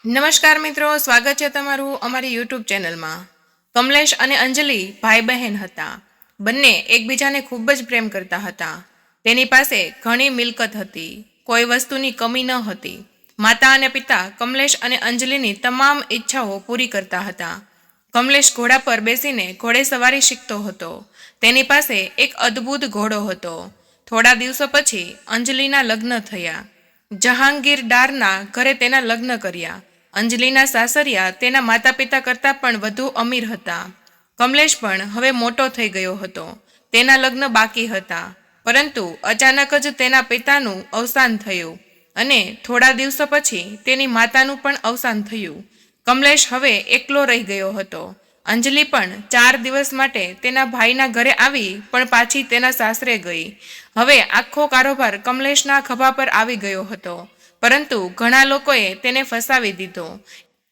નમસ્કાર મિત્રો, સ્વાગત છે તમારું અમારી યુટ્યુબ ચેનલમાં। કમલેશ અને અંજલિ ભાઈ બહેન હતા। બંને એકબીજાને ખૂબ જ પ્રેમ કરતા હતા। તેની પાસે ઘણી મિલકત હતી, કોઈ વસ્તુની કમી ન હતી। માતા અને પિતા કમલેશ અને અંજલિની તમામ ઈચ્છાઓ પૂરી કરતા હતા। કમલેશ ઘોડા પર બેસીને ઘોડેસવારી શીખતો હતો। તેની પાસે એક અદ્ભુત ઘોડો હતો। થોડા દિવસો પછી અંજલિના લગ્ન થયા। જહાંગીરદારના ઘરે તેના લગ્ન કર્યા। અંજલિના સાસરિયા તેના માતા પિતા કરતાં પણ વધુ અમીર હતા। કમલેશ પણ હવે મોટો થઈ ગયો હતો। તેના લગ્ન બાકી હતા, પરંતુ અચાનક જ તેના પિતાનું અવસાન થયું અને થોડા દિવસો પછી તેની માતાનું પણ અવસાન થયું। કમલેશ હવે એકલો રહી ગયો હતો। અંજલિ પણ 4 દિવસ માટે તેના ભાઈના ઘરે આવી પણ પાછી તેના સાસરે ગઈ। હવે આખો કારોબાર કમલેશના ખભા પર આવી ગયો હતો, પરંતુ ઘણા લોકોએ તેને ફસાવી દીધો।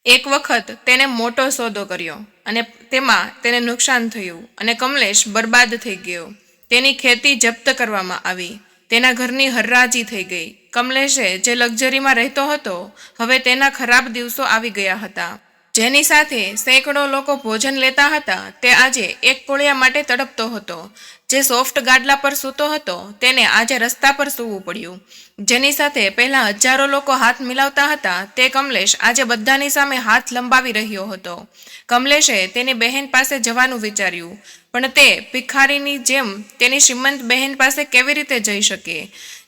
એક વખત તેને મોટો સોદો કર્યો અને તેમાં તેને નુકસાન થયું અને કમલેશ બરબાદ થઈ ગયો। તેની ખેતી જપ્ત કરવામાં આવી। તેના ઘરની હરાજી થઈ ગઈ। કમલેશે જે લક્ઝરીમાં રહેતો હતો, હવે તેના ખરાબ દિવસો આવી ગયા હતા। જેની સાથે સેંકડો લોકો ભોજન લેતા હતા, તે આજે એક કોળિયા માટે તડપતો હતો। જે સોફ્ટ ગાડલા પર સૂતો હતો, તેને આજે રસ્તા પર સૂવું પડ્યું। જેની સાથે પહેલા હજારો લોકો હાથ મિલાવતા હતા, તે કમલેશ આજે બધાની સામે હાથ લંબાવી રહ્યો હતો। કમલેશે તેની બહેન પાસે જવાનું વિચાર્યું, પણ તે ભિખારીની જેમ તેની શ્રીમંત બહેન પાસે કેવી રીતે જઈ શકે?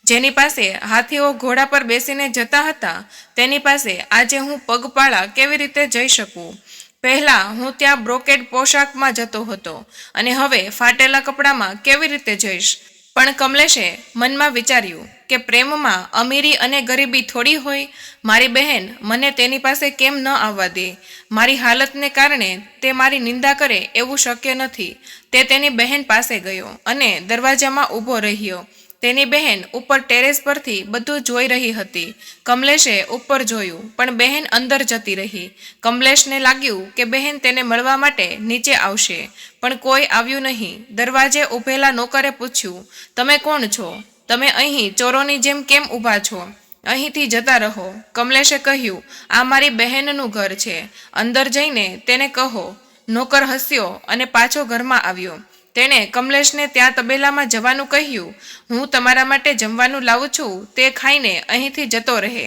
જેની પાસે હાથીઓ ઘોડા પર બેસીને જતા હતા, તેની પાસે આજે હું પગપાળા કેવી રીતે જઈ શકું? પહેલાં હું ત્યાં બ્રોકેડ પોશાકમાં જતો હતો અને હવે ફાટેલા કપડામાં કેવી રીતે જઈશ? પણ કમલેશે મનમાં વિચાર્યું કે પ્રેમમાં અમીરી અને ગરીબી થોડી હોય। મારી બહેન મને તેની પાસે કેમ ન આવવા દે? મારી હાલતને કારણે તે મારી નિંદા કરે એવું શક્ય નથી। તે તેની બહેન પાસે ગયો અને દરવાજામાં ઊભો રહ્યો। તેની બહેન ઉપર ટેરેસ પરથી બધું જોઈ રહી હતી। કમલેશે ઉપર જોયું, પણ બહેન અંદર જતી રહી। કમલેશને લાગ્યું કે બહેન તેને મળવા માટે નીચે આવશે, પણ કોઈ આવ્યું નહીં। દરવાજે ઊભેલા નોકરે પૂછ્યું, તમે કોણ છો? તમે અહીં ચોરોની જેમ કેમ ઊભા છો? અહીંથી જતા રહો। કમલેશે કહ્યું, આ મારી બહેનનું ઘર છે, અંદર જઈને તેને કહો। નોકર હસ્યો અને પાછો ઘરમાં આવ્યો। તેણે કમલેશને ત્યાં તબેલામાં જવાનું કહ્યું। હું તમારા માટે જમવાનું લાવું છું, તે ખાઈને અહીંથી જતો રહે।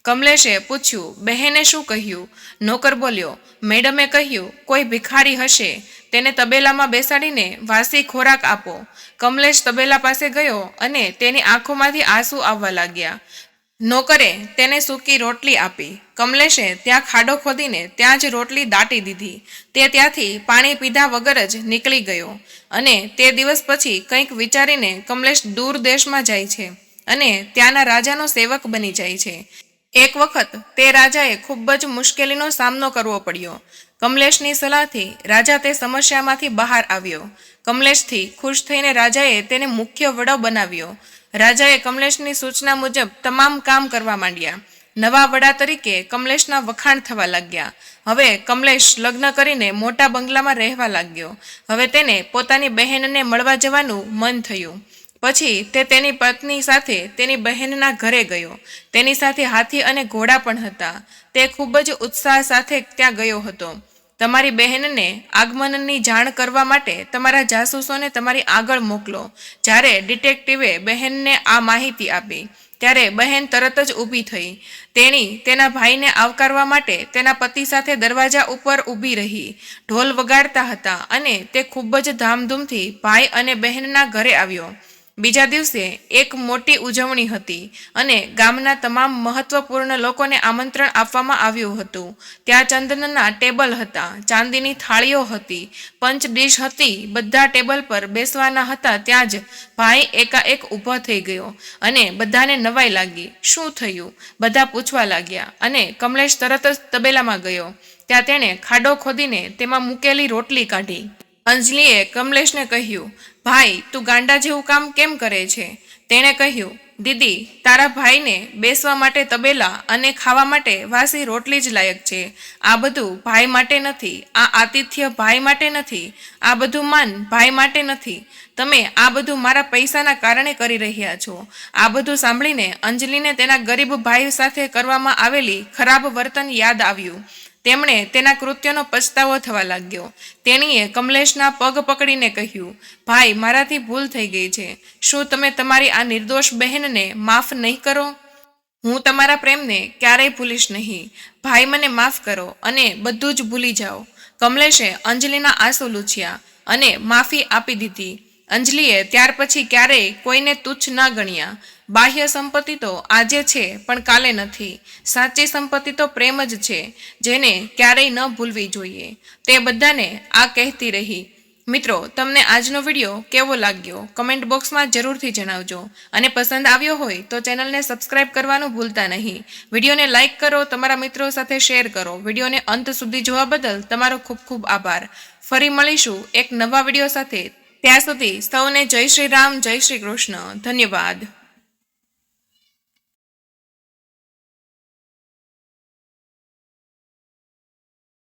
કમલેશે પૂછ્યું, બહેને શું કહ્યું? નોકર બોલ્યો, મેડમે કહ્યું, કોઈ ભિખારી હશે, તેને તબેલામાં બેસાડીને વાસી ખોરાક આપો। કમલેશ તબેલા પાસે ગયો અને તેની આંખોમાંથી આંસુ આવવા લાગ્યા। નોકરે તેને સૂકી રોટલી આપી। કમલેશે ત્યાં ખાડો ખોદીને ત્યાં જ રોટલી દાટી દીધી। તે ત્યાંથી પાણી પીધા વગર જ નીકળી ગયો અને તે દિવસ પછી કંઈક વિચારીને કમલેશ દૂર દેશમાં જાય છે અને ત્યાંના રાજાનો સેવક બની જાય છે। એક વખત તે રાજાએ ખૂબ જ મુશ્કેલીનો સામનો કરવો પડ્યો। કમલેશની સલાહથી રાજા તે સમસ્યામાંથી બહાર આવ્યો। કમલેશથી ખુશ થઈને રાજાએ તેને મુખ્ય વડો બનાવ્યો। રાજાએ કમલેશની સૂચના મુજબ તમામ કામ કરવા માંડ્યા। નવા વડા તરીકે કમલેશના વખાણ થવા લાગ્યા। હવે કમલેશ લગ્ન કરીને મોટા બંગલામાં રહેવા લાગ્યો। હવે તેને પોતાની બહેનને મળવા જવાનું મન થયું। પછી તે તેની પત્ની સાથે તેની બહેનના ઘરે ગયો। તેની સાથે હાથી અને ઘોડા પણ હતા। તે ખૂબ જ ઉત્સાહ સાથે ત્યાં ગયો હતો। તમારી બહેનને આગમનની જાણ કરવા માટે તમારા જાસૂસોને તમારી આગળ મોકલો। જ્યારે ડિટેક્ટિવે બહેનને આ માહિતી આપી, ત્યારે બહેન તરત જ ઊભી થઈ। તેણી તેના ભાઈને આવકારવા માટે તેના પતિ સાથે દરવાજા ઉપર ઊભી રહી। ઢોલ વગાડતા હતા અને તે ખૂબ જ ધામધૂમથી ભાઈ અને બહેનના ઘરે આવ્યો। બીજા દિવસે એક મોટી ઉજવણી હતી અને ગામના તમામ મહત્વપૂર્ણ લોકોને આમંત્રણ આપવામાં આવ્યું હતું। ત્યાં ચંદનના ટેબલ હતા, ચાંદીની થાળીઓ હતી, પંચ ડીશ હતી। બધા ટેબલ પર બેસવાના હતા ત્યાં જ ભાઈ એકાએક ઊભો થઈ ગયો અને બધાને નવાઈ લાગી। શું થયું? બધા પૂછવા લાગ્યા અને કમલેશ તરત જ તબેલામાં ગયો। ત્યાં તેણે ખાડો ખોદીને તેમાં મૂકેલી રોટલી કાઢી। અંજલિએ કમલેશને કહ્યું, ભાઈ તું ગાંડા જેવું કામ કેમ કરે છે? તેણે કહ્યું, દીદી, તારા ભાઈને બેસવા માટે તબેલા અને ખાવા માટે વાસી રોટલી જ લાયક છે. આ બધું ભાઈ માટે નથી, આ આતિથ્ય ભાઈ માટે નથી, આ બધું માન ભાઈ માટે નથી. તમે આ બધું મારા પૈસાના કારણે કરી રહ્યા છો. આ બધું સાંભળીને અંજલિને તેના ગરીબ ભાઈ સાથે કરવામાં આવેલી ખરાબ વર્તન યાદ આવ્યું. તેમણે તેના કૃત્યનો પછતાવો થવા લાગ્યો. તેણીએ કમલેશના પગ પકડીને કહ્યું, ભાઈ, મારાથી ભૂલ થઈ ગઈ છે. શું તમે તમારી આ નિર્દોષ બહેનને માફ નહીં કરો? હું તમારા પ્રેમને ક્યારેય ભૂલીશ નહીં. ભાઈ, મને માફ કરો અને બધું જ ભૂલી જાઓ. કમલેશે અંજલિના આંસુ લૂછ્યા અને માફી આપી દીધી. અંજલિએ ત્યાર પછી ક્યારેય કોઈને તુચ્છ ન ગણ્યા. બાહ્ય સંપત્તિ તો આજે છે પણ કાલે નથી. સાચી સંપત્તિ તો પ્રેમ જ છે, જેને ક્યારેય ન ભૂલવી જોઈએ. તે બધાને આ કહેતી રહી. મિત્રો, તમને આજનો વિડીયો કેવો લાગ્યો કમેન્ટ બોક્સમાં જરૂરથી જણાવજો. અને પસંદ આવ્યો હોય તો ચેનલને સબસ્ક્રાઇબ કરવાનું ભૂલતા નહીં. વિડીયોને લાઇક કરો, તમારા મિત્રો સાથે શેર કરો. વિડીયોને અંત સુધી જોવા બદલ તમારો ખૂબ ખૂબ આભાર. ફરી મળીશું એક નવા વિડીયો સાથે. ત્યાં સુધી સૌને જય શ્રી રામ, જય શ્રી કૃષ્ણ. ધન્યવાદ.